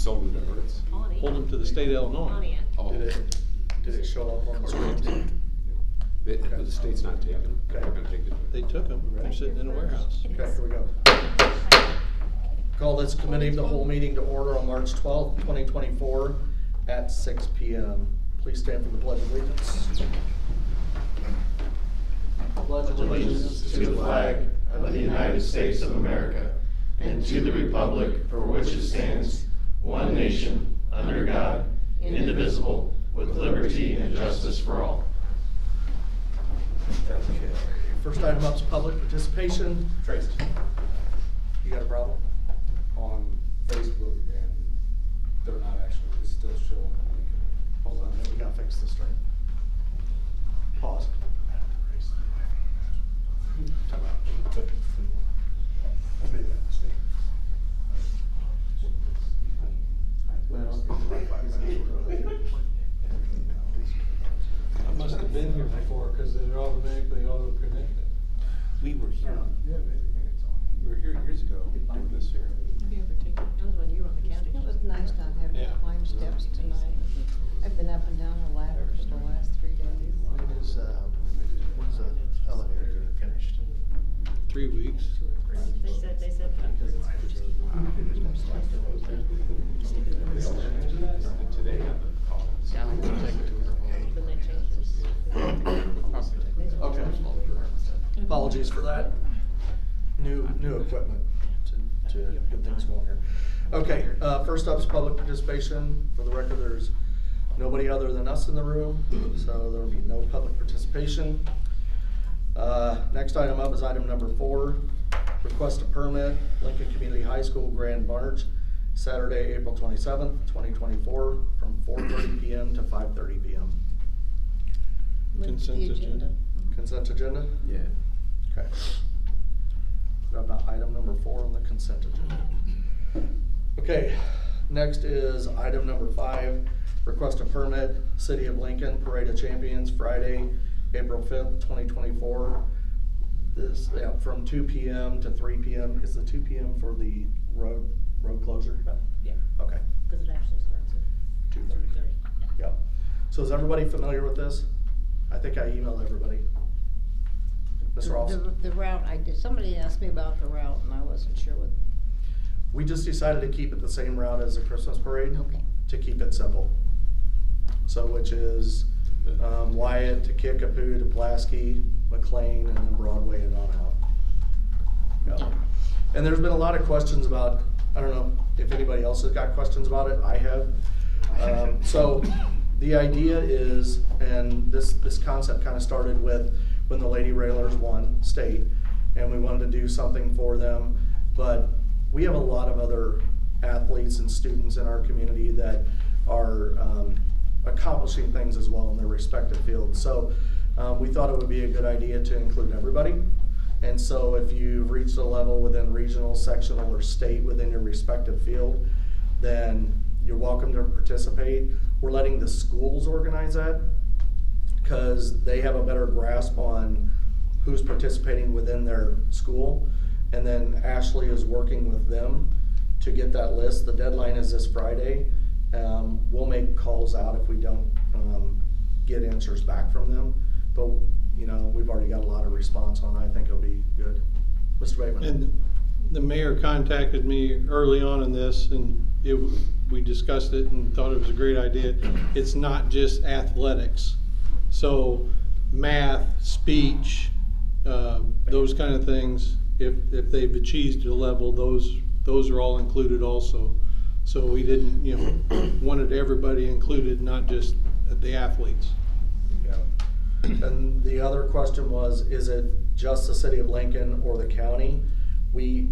sold them to Hertz. Hold them to the state of Illinois. Oh, Did it show up on the screen? the state's not taking them. They're gonna take it. They took them. They're sitting in a warehouse. Okay, here we go. Call this committee of the whole meeting to order on March 12th, 2024 at 6 p.m. Please stand for the Pledge of Allegiance. Pledge of Allegiance to the flag of the United States of America and to the republic for which it stands, one nation, under God, indivisible, with liberty and justice for all. Okay. First item up is public participation. Traced You got a problem? on Facebook and they're not actually, it's still showing the link. Hold on, we gotta fix this string. Pause. Time out. I made that mistake. I must have been here before, because they're automatically auto-connected. We were here. Yeah, maybe it's on. We were here years ago doing this here. Have you ever taken, that was when you were on the county. It was nice not having Yeah. to climb steps tonight. I've been up and down the ladders the last 3 days. When's the elevator getting finished? 3 weeks. They said. Today on the call. But they changed it. Okay. Apologies for that. New equipment to get things going here. Okay, first up is public participation. For the record, there's nobody other than us in the room, so there will be no public participation. Next item up is item number 4, request a permit, Lincoln Community High School Grand March, Saturday, April 27th, 2024, from 4:30 p.m. to 5:30 p.m. Consent agenda. Consent agenda? Yeah. Okay. Got about item number 4 on the consent agenda. Okay, next is item number 5, request a permit, City of Lincoln Parade of Champions, Friday, April 5th, 2024. This, from 2 p.m. to 3 p.m. Is the 2 p.m. for the road closure? Yeah, Okay, because it actually starts at 2:30. 2:30. Yeah. Yep. So is everybody familiar with this? I think I emailed everybody. Ms. Ross? The route, somebody asked me about the route and I wasn't sure what, We just decided to keep it the same route as the Christmas parade. okay. To keep it simple. So which is Wyatt to Kickapoo to Pulaski, McLean, and then Broadway and on out. Yep. And there's been a lot of questions about, I don't know if anybody else has got questions about it, I have. So the idea is, and this concept kind of started with when the Lady Railers won state, and we wanted to do something for them, but we have a lot of other athletes and students in our community that are accomplishing things as well in their respective fields. So we thought it would be a good idea to include everybody. And so if you've reached a level within regional, sectional, or state within your respective field, then you're welcome to participate. We're letting the schools organize that because they have a better grasp on who's participating within their school. And then Ashley is working with them to get that list. The deadline is this Friday. We'll make calls out if we don't get answers back from them. But, you know, we've already got a lot of response on it. I think it'll be good. Mr. Bateman? And the mayor contacted me early on in this, and we discussed it and thought it was a great idea. It's not just athletics. So math, speech, those kind of things, if they've achieved a level, those are all included also. So we didn't, wanted everybody included, not just the athletes. Yeah. And the other question was, is it just the city of Lincoln or the county? We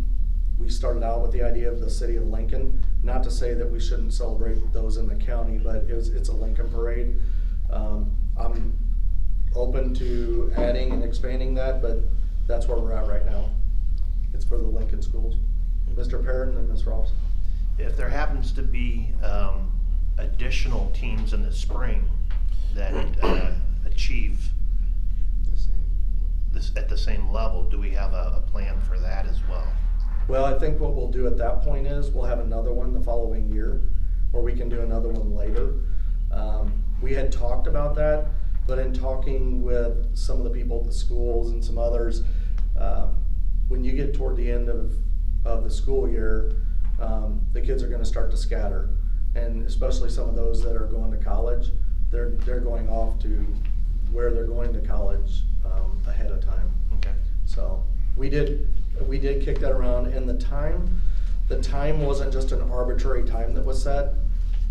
started out with the idea of the city of Lincoln, not to say that we shouldn't celebrate those in the county, but it's a Lincoln parade. I'm open to adding and expanding that, but that's where we're at right now. It's for the Lincoln schools. Mr. Parrott and Ms. Ross. If there happens to be additional teams in the spring that achieve this at the same level, do we have a plan for that as well? Well, I think what we'll do at that point is we'll have another one the following year. or we can do another one later. We had talked about that, but in talking with some of the people at the schools and some others, when you get toward the end of the school year, the kids are gonna start to scatter. And especially some of those that are going to college, they're going off to where they're going to college ahead of time. Okay. So we did kick that around, and the time wasn't just an arbitrary time that was set.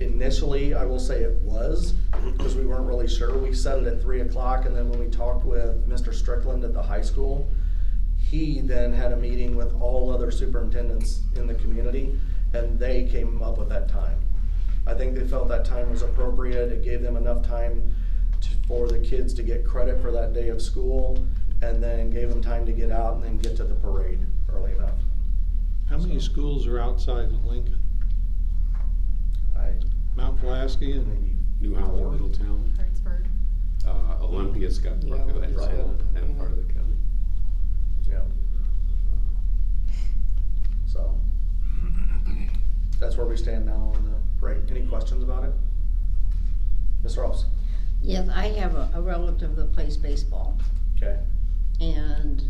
Initially, I will say it was, because we weren't really sure. We set it at 3 o'clock, and then when we talked with Mr. Strickland at the high school, he then had a meeting with all other superintendents in the community, and they came up with that time. I think they felt that time was appropriate. It gave them enough time for the kids to get credit for that day of school, and then gave them time to get out and then get to the parade early enough. How many schools are outside of Lincoln? Mount Pulaski and Maybe New Holland, Middletown, Hartsburg. Olympia's got part of that, Right. and part of the county. Yeah. So, that's where we stand now on the parade. Any questions about it? Ms. Ross? Yes, I have a relative that plays baseball, Okay. and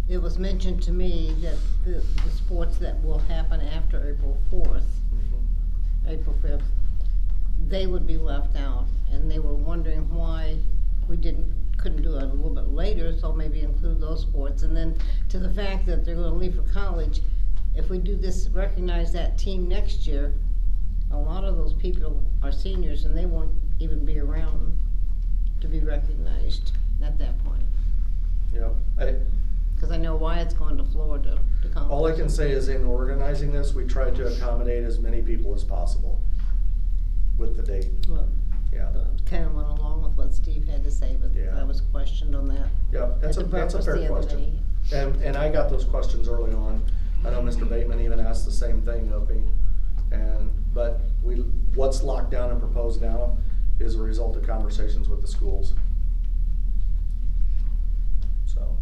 it was mentioned to me that the sports that will happen after April 4th, April 5th, they would be left out, and they were wondering why we couldn't do it a little bit later, so maybe include those sports. And then to the fact that they're gonna leave for college, if we do this, recognize that team next year, a lot of those people are seniors and they won't even be around to be recognized at that point. Yeah. Cause I know Wyatt's going to Florida to college. All I can say is in organizing this, we tried to accommodate as many people as possible with the date. Well, Yeah. kind of went along with what Steve had to say, but Yeah. I was questioned on that. Yeah, that's At a the breakfast fair the other question. day. And I got those questions early on. I know Mr. Bateman even asked the same thing of me. But what's locked down and proposed now is a result of conversations with the schools. So,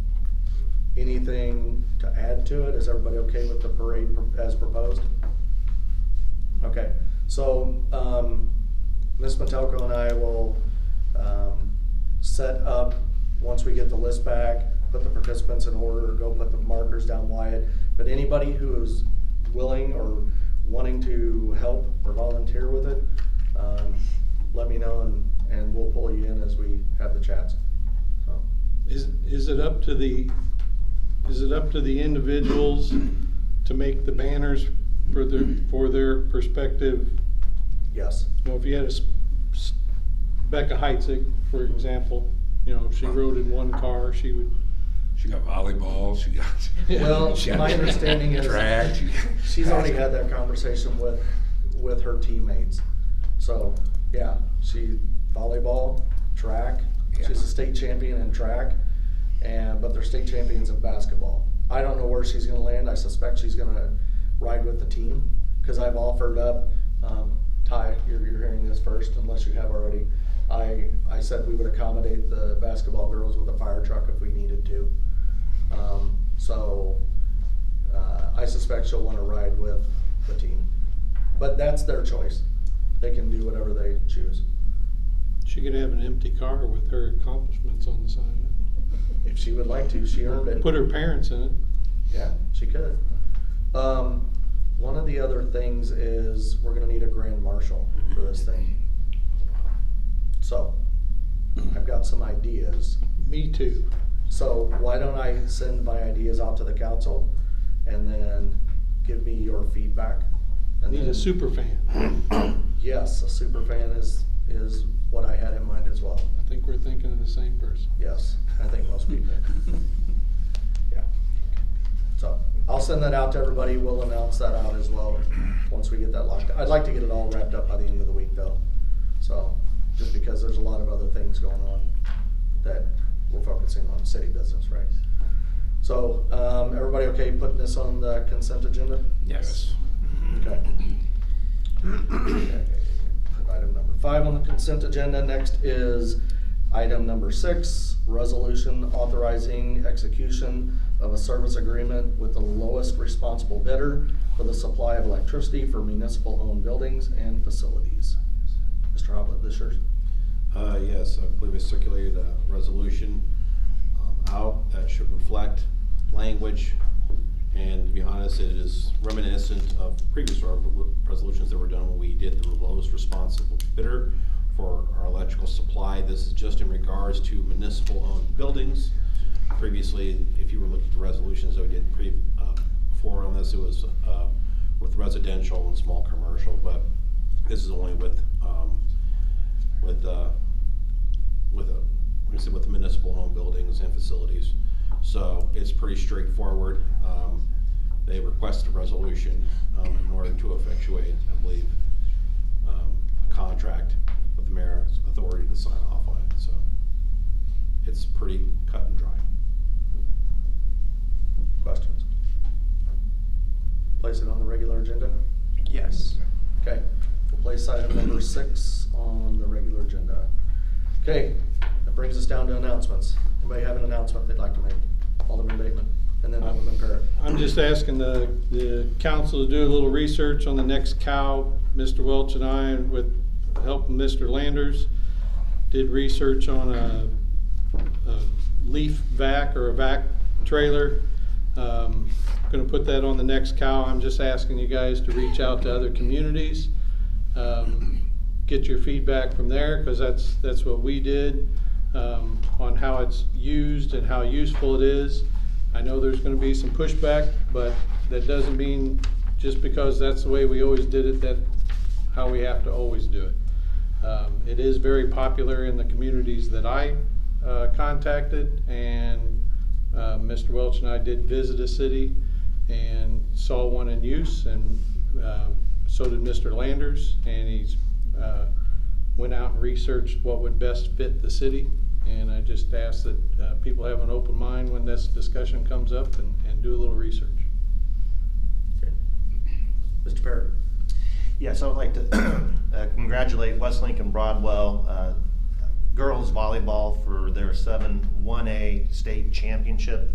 anything to add to it? Is everybody okay with the parade as proposed? Okay, so, Ms. Metelko and I will, set up, once we get the list back, put the participants in order, go put the markers down Wyatt. But anybody who is willing or wanting to help or volunteer with it, let me know and we'll pull you in as we have the chats. So, is it up to the individuals to make the banners for their perspective? yes. Well, if you had Becca Heitzig, for example, you know, if she rode in one car, she would. She got volleyball, she got. Well, she got my understanding is track. she's already had that conversation with her teammates. So, yeah, she volleyball, track. Yeah. She's a state champion in track, but they're state champions in basketball. I don't know where she's gonna land. I suspect she's gonna ride with the team, cause I've offered up, Ty, you're hearing this first, unless you have already. I said we would accommodate the basketball girls with a fire truck if we needed to. I suspect she'll wanna ride with the team, but that's their choice. They can do whatever they choose. She could have an empty car with her accomplishments on the side of If she would like to, she earned it. it. Put her parents in it. Yeah, she could. One of the other things is we're gonna need a grand marshal for this thing. So, I've got some ideas. Me too. So why don't I send my ideas out to the council and then give me your feedback? And Need then- a super fan. Yes, a super fan is what I had in mind as well. I think we're thinking of the same person. Yes, I think most people. Yeah. So I'll send that out to everybody. We'll announce that out as well once we get that locked. I'd like to get it all wrapped up by the end of the week though. So, just because there's a lot of other things going on that we're focusing on city business, right? So, everybody okay putting this on the consent agenda? Yes. Okay. Okay. Item number 5 on the consent agenda. Next is Item number 6, resolution authorizing execution of a service agreement with the lowest responsible bidder for the supply of electricity for municipal-owned buildings and facilities. Mr. Hoblet, this yours? Yes, I believe I circulated a resolution out that should reflect language, and to be honest, it is reminiscent of previous resolutions that were done when we did the lowest responsible bidder for our electrical supply. This is just in regards to municipal-owned buildings. Previously, if you were looking at the resolutions that we did before on this, it was with residential and small commercial, but this is only with the municipal-owned buildings and facilities. So it's pretty straightforward. They requested a resolution in order to effectuate, I believe, a contract with the mayor's authority to sign off on it. So it's pretty cut and dry. Questions? Place it on the regular agenda? Yes. Okay, we'll place item number 6 on the regular agenda. Okay, that brings us down to announcements. Anybody have an announcement they'd like to make? Alderman Bateman, and then Alderman Parrott. I'm just asking the council to do a little research on the next cow. Mr. Welch and I, with the help of Mr. Landers, did research on a leaf vac or a vac trailer. Going to put that on the next cow. I'm just asking you guys to reach out to other communities, get your feedback from there, because that's what we did on how it's used and how useful it is. I know there's going to be some pushback, but that doesn't mean just because that's the way we always did it, that how we have to always do it. It is very popular in the communities that I contacted, and Mr. Welch and I did visit a city and saw one in use, and so did Mr. Landers, and he's went out and researched what would best fit the city. And I just ask that people have an open mind when this discussion comes up and do a little research. Okay. Mr. Parrott. Yes, I would like to congratulate West Lincoln Broadwell girls volleyball for their 7-1A state championship.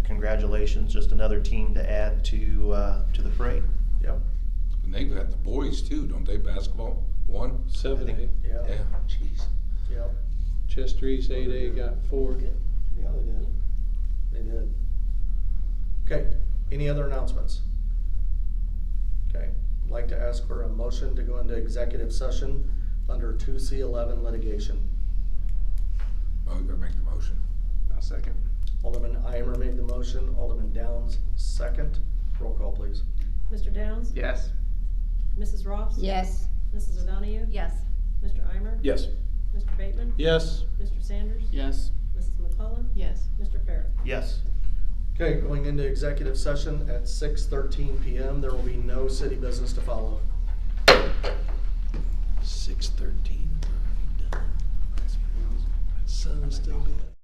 Congratulations, just another team to add to the fray. Yep. And they've got the boys too, don't they, basketball? 7A. Yeah. Yeah, jeez. Yep. Chester East 8A got 4. Yeah, they did. They did. Okay, any other announcements? Okay, I'd like to ask for a motion to go into executive session under 2C11 litigation. Oh, you gotta make the motion. I'll second. Alderman Eimer made the motion, Alderman Downs second. Roll call, please. Mr. Downs? Yes. Mrs. Ross? Yes. Mrs. O'Donoghue? Yes. Mr. Eimer? Yes. Mr. Bateman? Yes. Mr. Sanders? Yes. Mrs. McClellan? Yes. Mr. Parrott? Yes. Okay, going into executive session at 6:13 p.m. There will be no city business to follow. 6:13. Sun's still good.